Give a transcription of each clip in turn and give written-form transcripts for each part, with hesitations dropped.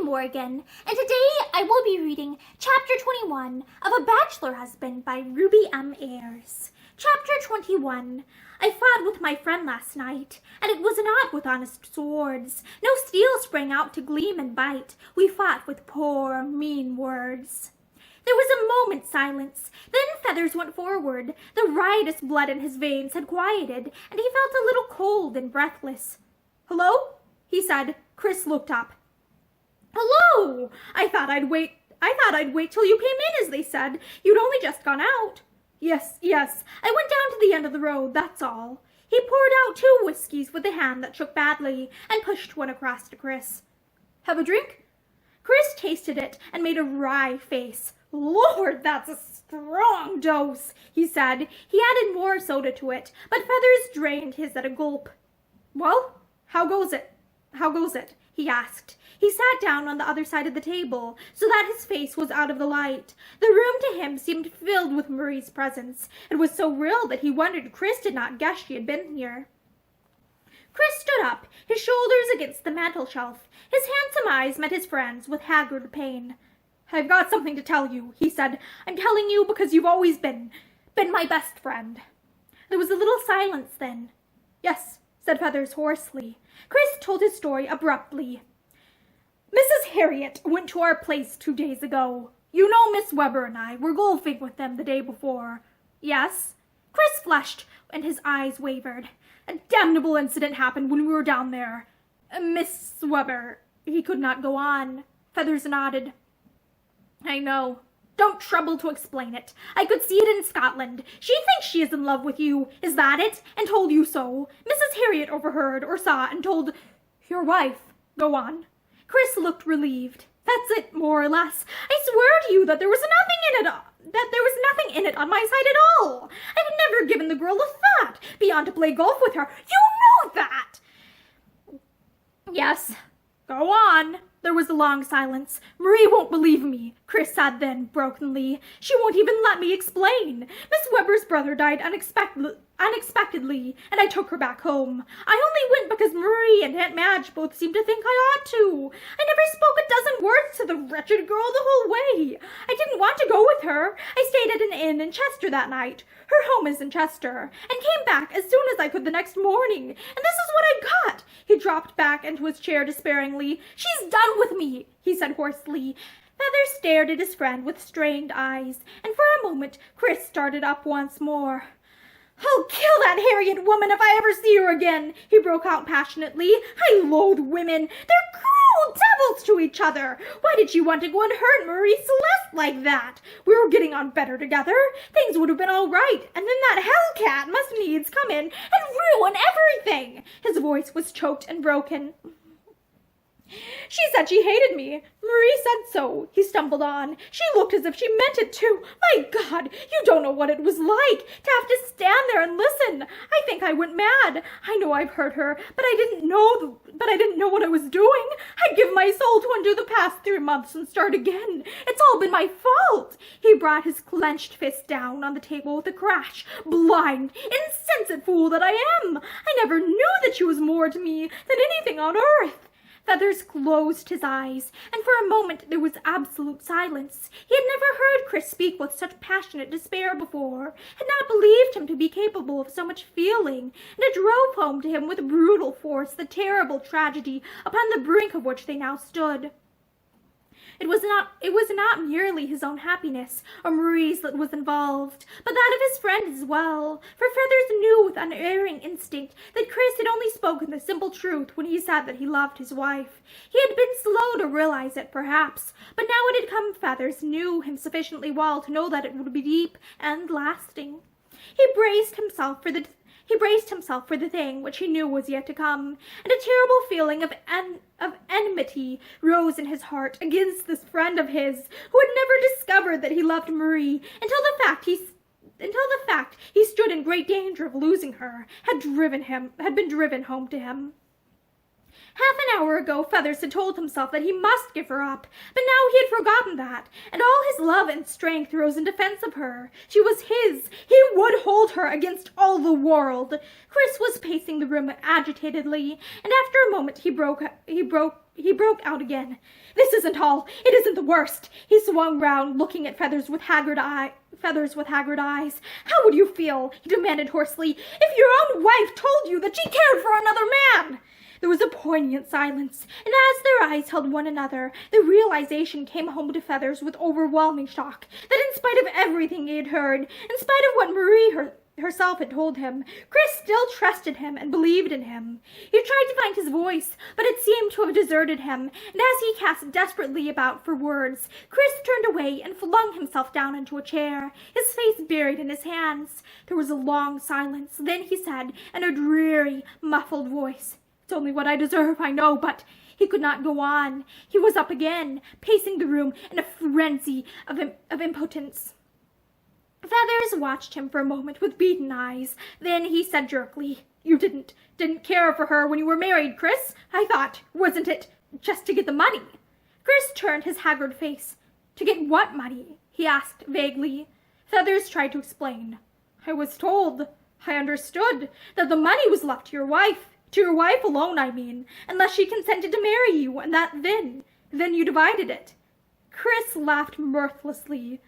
Morgan, and today I will be reading Chapter 21 of A Bachelor Husband by Ruby M. Ayres. Chapter 21. I fought with my friend last night, and it was not with honest swords. No steel sprang out to gleam and bite. We fought with poor, mean words. There was a moment's silence. Then Feathers went forward. The riotous blood in his veins had quieted, and he felt a little cold and breathless. "Hello?" he said. Chris looked up. "Hello! I thought I'd wait till you came in, as they said. You'd only just gone out." Yes. I went down to the end of the road, that's all." He poured out 2 whiskeys with a hand that shook badly and pushed one across to Chris. "Have a drink?" Chris tasted it and made a wry face. "Lord, that's a strong dose," he said. He added more soda to it, but Feathers drained his at a gulp. "Well, how goes it?" he asked. He sat down on the other side of the table, so that his face was out of the light. The room to him seemed filled with Marie's presence. It was so real that he wondered Chris did not guess she had been here. Chris stood up, his shoulders against the mantel shelf. His handsome eyes met his friend's with haggard pain. "I've got something to tell you," he said. "I'm telling you because you've always been my best friend." There was a little silence then. "Yes," said Feathers hoarsely. Chris told his story abruptly. "Mrs. Harriet went to our place 2 days ago. You know Miss Weber and I were golfing with them the day before." "Yes." Chris flushed and his eyes wavered. "A damnable incident happened when we were down there. Miss Weber—" He could not go on. Feathers nodded. "I know. Don't trouble to explain it. I could see it in Scotland. She thinks she is in love with you. Is that it? And told you so. Mrs. Harriet overheard or saw and told your wife. Go on." Chris looked relieved. "That's it, more or less. I swear to you that there was nothing in it on my side at all. I've never given the girl a thought beyond to play golf with her. You know that." "Yes. Go on." There was a long silence. "Marie won't believe me," Chris said then, brokenly. "She won't even let me explain. Miss Weber's brother died unexpectedly, and I took her back home. I only went because Marie and Aunt Madge both seemed to think I ought to. I never spoke a dozen words to the wretched girl the whole way. I didn't want to go with her. I stayed at an inn in Chester that night. Her home is in Chester, and came back as soon as I could the next morning. And this is what I got." He dropped back into his chair despairingly. "She's done with me," he said hoarsely. Feathers stared at his friend with strained eyes, and for a moment Chris started up once more. "I'll kill that Harriet woman if I ever see her again," he broke out passionately. "I loathe women. They're cruel devils to each other. Why did she want to go and hurt Marie Celeste like that? We were getting on better together. Things would have been all right, and then that hellcat must needs come in and ruin everything." His voice was choked and broken. "She said she hated me. Marie said so," he stumbled on. "She looked as if she meant it to. My God, you don't know what it was like to have to stand there and listen. I think I went mad. I know I've hurt her, but I didn't know what I was doing. I'd give my soul to undo the past 3 months and start again. It's all been my fault." He brought his clenched fist down on the table with a crash. "Blind, insensate fool that I am. I never knew that she was more to me than anything on earth." Feathers closed his eyes, and for a moment there was absolute silence. He had never heard Chris speak with such passionate despair before, had not believed him to be capable of so much feeling, and it drove home to him with brutal force the terrible tragedy upon the brink of which they now stood. It was not merely his own happiness or Marie's that was involved, but that of his friend as well, for Feathers knew with unerring instinct that Chris had only spoken the simple truth when he said that he loved his wife. He had been slow to realize it, perhaps, but now it had come. Feathers knew him sufficiently well to know that it would be deep and lasting. He braced himself for the thing which he knew was yet to come, and a terrible feeling of enmity rose in his heart against this friend of his, who had never discovered that he loved Marie until the fact he stood in great danger of losing her had been driven home to him. Half an hour ago Feathers had told himself that he must give her up, but now he had forgotten that, and all his love and strength rose in defense of her. She was his. He would hold her against all the world. Chris was pacing the room agitatedly, and after a moment he he broke out again. This isn't all. It isn't the worst. He swung round, looking at Feathers with haggard eyes. How would you feel, he demanded hoarsely, if your own wife told you that she cared for another man? There was a poignant silence, and as their eyes held one another, the realization came home to Feathers with overwhelming shock that in spite of everything he had heard, in spite of what Marie herself had told him, Chris still trusted him and believed in him. He tried to find his voice, but it seemed to have deserted him, and as he cast desperately about for words, Chris turned away and flung himself down into a chair, his face buried in his hands. There was a long silence. Then he said, in a dreary, muffled voice, "It's only what I deserve, I know, but..." He could not go on. He was up again, pacing the room in a frenzy of impotence. Feathers watched him for a moment with beaten eyes. Then he said jerkily, "You didn't care for her when you were married, Chris. I thought, wasn't it just to get the money?" Chris turned his haggard face. "To get what money?" he asked vaguely. Feathers tried to explain. "I was told, I understood, that the money was left to your wife alone, I mean, unless she consented to marry you, and that then you divided it." Chris laughed mirthlessly.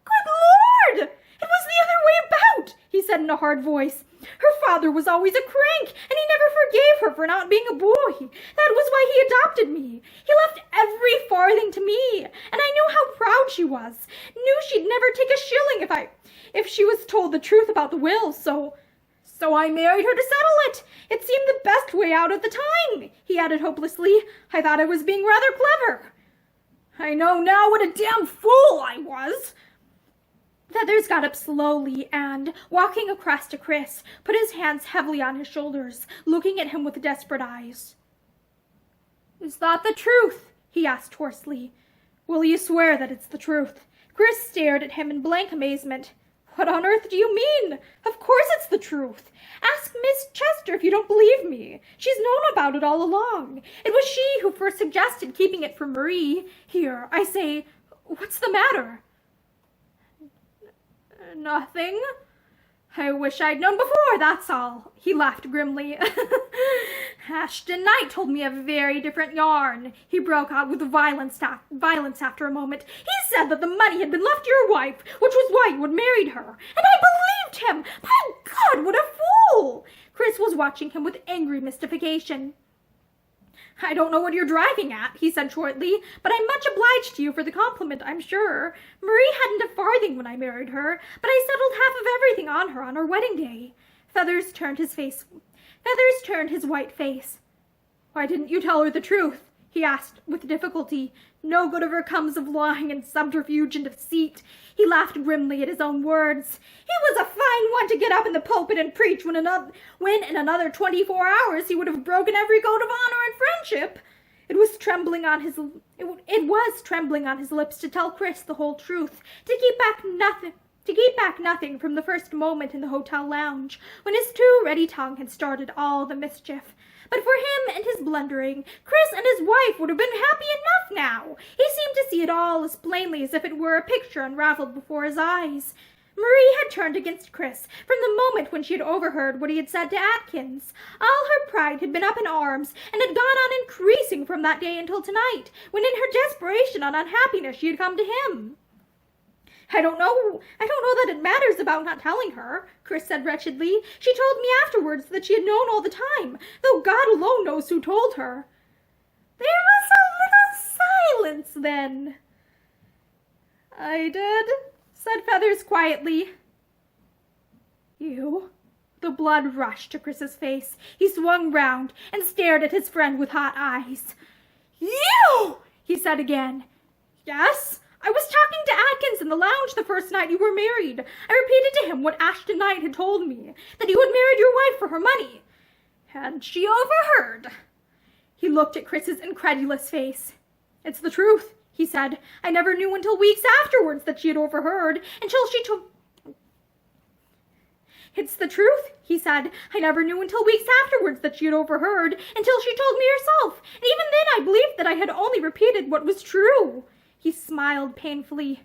"Good Lord! It was the other way about," he said in a hard voice. "Her father was always a crank, and he never forgave her for not being a boy. That was why he adopted me. He left every farthing to me, and I knew how proud she was. Knew she'd never take a shilling if she was told the truth about the will, so I married her to settle it. It seemed the best way out at the time," he added hopelessly. "I thought I was being rather clever. I know now what a damn fool I was." Feathers got up slowly and, walking across to Chris, put his hands heavily on his shoulders, looking at him with desperate eyes. "Is that the truth?" he asked hoarsely. "Will you swear that it's the truth?" Chris stared at him in blank amazement. "What on earth do you mean? Of course it's the truth. Ask Miss Chester if you don't believe me. She's known about it all along. It was she who first suggested keeping it from Marie. Here, I say, what's the matter?" "Nothing. I wish I'd known before, that's all." He laughed grimly. "Ashton Knight told me a very different yarn," he broke out with violence after a moment. "He said that the money had been left to your wife, which was why you had married her. And I believed him! My God, what a fool!" Chris was watching him with angry mystification. "I don't know what you're driving at," he said shortly, "but I'm much obliged to you for the compliment, I'm sure. Marie hadn't a farthing when I married her, but I settled half of everything on her on our wedding day." Feathers turned his white face. "Why didn't you tell her the truth?" he asked with difficulty. "No good ever comes of lying and subterfuge and deceit." He laughed grimly at his own words. "He was a fine one to get up in the pulpit and preach when in another 24 hours he would have broken every code of honor and friendship." It was trembling on his lips to tell Chris the whole truth, to keep back nothing from the first moment in the hotel lounge, when his too ready tongue had started all the mischief. But for him and his blundering, Chris and his wife would have been happy enough now. He seemed to see it all as plainly as if it were a picture unraveled before his eyes. Marie had turned against Chris from the moment when she had overheard what he had said to Atkins. All her pride had been up in arms, and had gone on increasing from that day until tonight, when in her desperation and unhappiness she had come to him. I don't know that it matters about not telling her," Chris said wretchedly. "She told me afterwards that she had known all the time, though God alone knows who told her." There was a little silence then. "I did," said Feathers quietly. "You?" The blood rushed to Chris's face. He swung round and stared at his friend with hot eyes. "You!" he said again. "Yes. I was talking to Atkins in the lounge the first night you were married. I repeated to him what Ashton Knight had told me, that you had married your wife for her money. And she overheard." He looked at Chris's incredulous face. "It's the truth," he said. "I never knew until weeks afterwards that she had overheard, until she told..." "It's the truth," he said. "I never knew until weeks afterwards that she had overheard, until she told me herself. And even then I believed that I had only repeated what was true." He smiled painfully.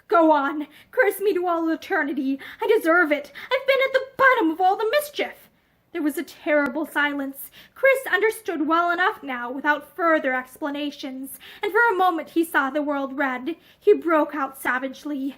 "Go on. Curse me to all eternity. I deserve it. I've been at the bottom of all the mischief." There was a terrible silence. Chris understood well enough now without further explanations, and for a moment he saw the world red. He broke out savagely.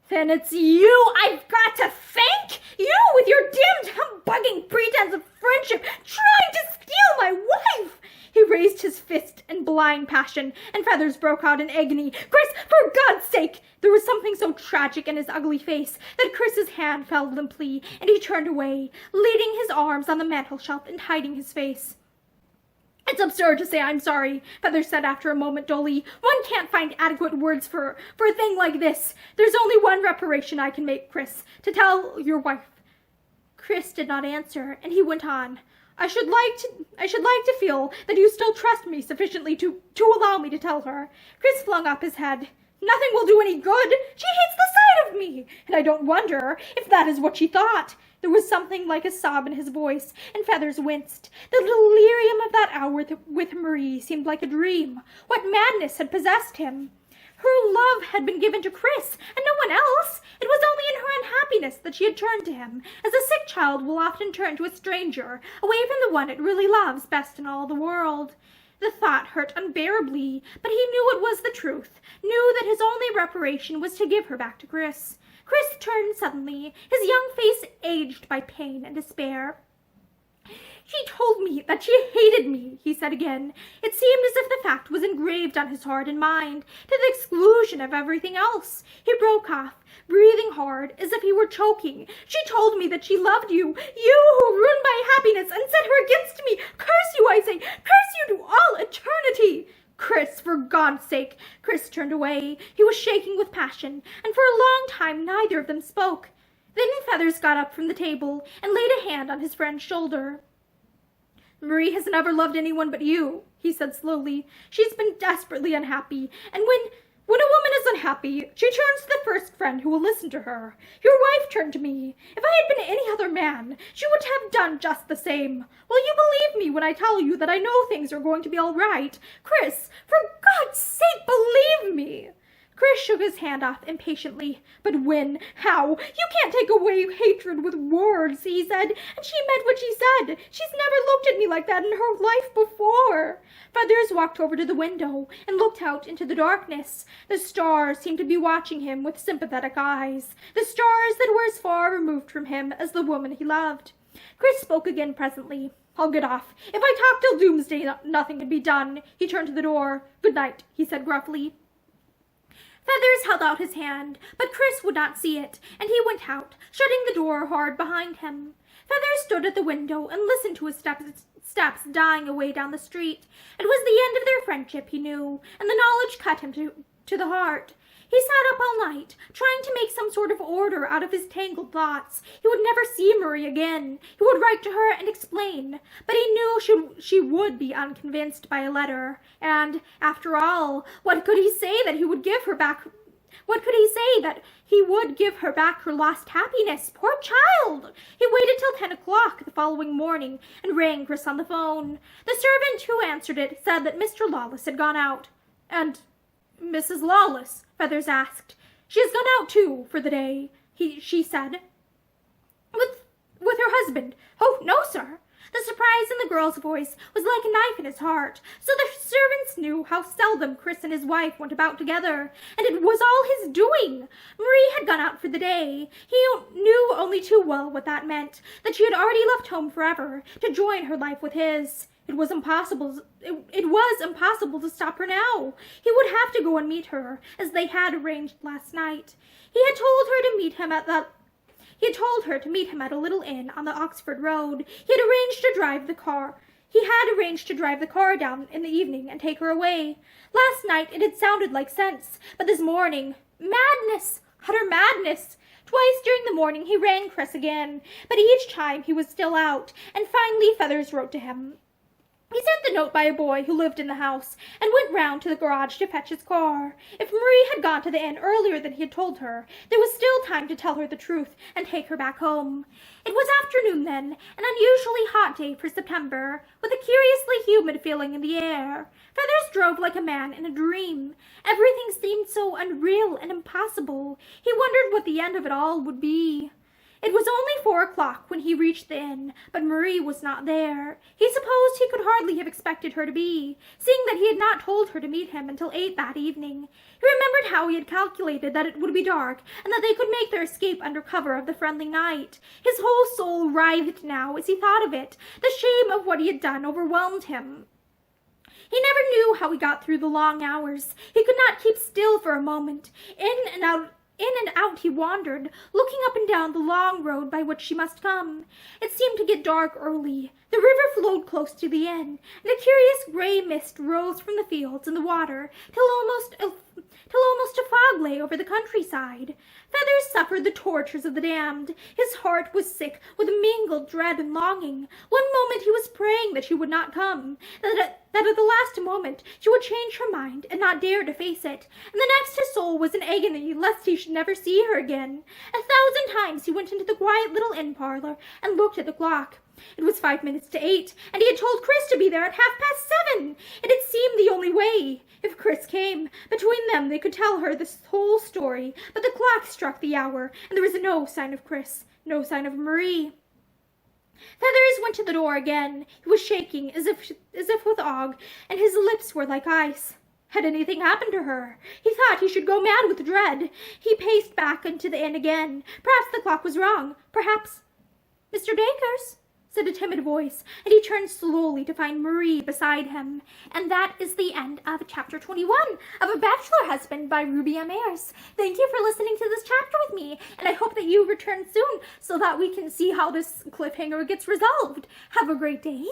"Then it's you I've got to thank? You with your damned humbugging pretense of friendship, trying to steal my wife!" He raised his fist in blind passion, and Feathers broke out in agony. "Chris, for God's sake!" There was something so tragic in his ugly face that Chris's hand fell limply, and he turned away, leaning his arms on the mantelshelf and hiding his face. "It's absurd to say I'm sorry," Feathers said after a moment dully. "One can't find adequate words for a thing like this. There's only one reparation I can make, Chris, to tell your wife." Chris did not answer, and he went on. I should like to feel that you still trust me sufficiently to allow me to tell her." Chris flung up his head. "Nothing will do any good. She hates the sight of me, and I don't wonder if that is what she thought." There was something like a sob in his voice, and Feathers winced. The delirium of that hour with Marie seemed like a dream. What madness had possessed him? Her love had been given to Chris, and no one else. It was only in her unhappiness that she had turned to him, as a sick child will often turn to a stranger, away from the one it really loves best in all the world. The thought hurt unbearably, but he knew it was the truth, knew that his only reparation was to give her back to Chris. Chris turned suddenly, his young face aged by pain and despair. "She told me that she hated me," he said again. It seemed as if the fact was engraved on his heart and mind, to the exclusion of everything else. He broke off, breathing hard, as if he were choking. "She told me that she loved you, you who ruined my happiness and set her against me. Curse you, I say, curse you to all eternity!" "Chris, for God's sake!" Chris turned away. He was shaking with passion, and for a long time neither of them spoke. Then Feathers got up from the table and laid a hand on his friend's shoulder. "Marie has never loved anyone but you," he said slowly. "She's been desperately unhappy, and when a woman is unhappy, she turns to the first friend who will listen to her. Your wife turned to me. If I had been any other man, she would have done just the same. Will you believe me when I tell you that I know things are going to be all right? Chris, for God's sake, believe me!" Chris shook his hand off impatiently. "But when? How? You can't take away hatred with words," he said. "And she meant what she said. She's never looked at me like that in her life before." Feathers walked over to the window and looked out into the darkness. The stars seemed to be watching him with sympathetic eyes, the stars that were as far removed from him as the woman he loved. Chris spoke again presently. "I'll get off. If I talk till doomsday, nothing can be done." He turned to the door. "Good night," he said gruffly. Feathers held out his hand, but Chris would not see it, and he went out, shutting the door hard behind him. Feathers stood at the window and listened to his steps dying away down the street. It was the end of their friendship, he knew, and the knowledge cut him to the heart. He sat up all night, trying to make some sort of order out of his tangled thoughts. He would never see Marie again. He would write to her and explain, but he knew she would be unconvinced by a letter. And, after all, what could he say that he would give her back? What could he say that he would give her back her lost happiness? Poor child! He waited till 10 o'clock the following morning and rang Chris on the phone. The servant who answered it said that Mr. Lawless had gone out. "And Mrs. Lawless?" Feathers asked. "She has gone out, too, for the day," she said. With her husband." "Oh, no, sir." The surprise in the girl's voice was like a knife in his heart. So the servants knew how seldom Chris and his wife went about together, and it was all his doing. Marie had gone out for the day. He knew only too well what that meant, that she had already left home forever to join her life with his. It was impossible to stop her now. He would have to go and meet her, as they had arranged last night. He had told her to meet him at a little inn on the Oxford Road. He had arranged to drive the car down in the evening and take her away. Last night it had sounded like sense, but this morning, madness, utter madness. Twice during the morning he rang Chris again, but each time he was still out, and finally Feathers wrote to him. He sent the note by a boy who lived in the house, and went round to the garage to fetch his car. If Marie had gone to the inn earlier than he had told her, there was still time to tell her the truth and take her back home. It was afternoon then, an unusually hot day for September, with a curiously humid feeling in the air. Feathers drove like a man in a dream. Everything seemed so unreal and impossible. He wondered what the end of it all would be. It was only 4 o'clock when he reached the inn, but Marie was not there. He supposed he could hardly have expected her to be, seeing that he had not told her to meet him until 8 that evening. He remembered how he had calculated that it would be dark, and that they could make their escape under cover of the friendly night. His whole soul writhed now as he thought of it. The shame of what he had done overwhelmed him. He never knew how he got through the long hours. He could not keep still for a moment. In and out he wandered, looking up and down the long road by which she must come. It seemed to get dark early. The river flowed close to the inn, and a curious gray mist rose from the fields and the water, till almost a fog lay over the countryside. Feathers suffered the tortures of the damned. His heart was sick with mingled dread and longing. One moment he was praying that she would not come, that at the last moment she would change her mind and not dare to face it, and the next his soul was in agony lest he should never see her again. 1,000 times he went into the quiet little inn parlor and looked at the clock. It was 5 minutes to 8, and he had told Chris to be there at 7:30. It had seemed the only way. If Chris came, between them they could tell her the whole story, but the clock struck the hour, and there was no sign of Chris, no sign of Marie. Feathers went to the door again. He was shaking as if with ague, and his lips were like ice. Had anything happened to her? He thought he should go mad with dread. He paced back into the inn again. Perhaps the clock was wrong. Perhaps... "Mr. Dacres," said a timid voice, and he turned slowly to find Marie beside him. And that is the end of chapter 21 of A Bachelor Husband by Ruby M. Ayres. Thank you for listening to this chapter with me, and I hope that you return soon so that we can see how this cliffhanger gets resolved. Have a great day.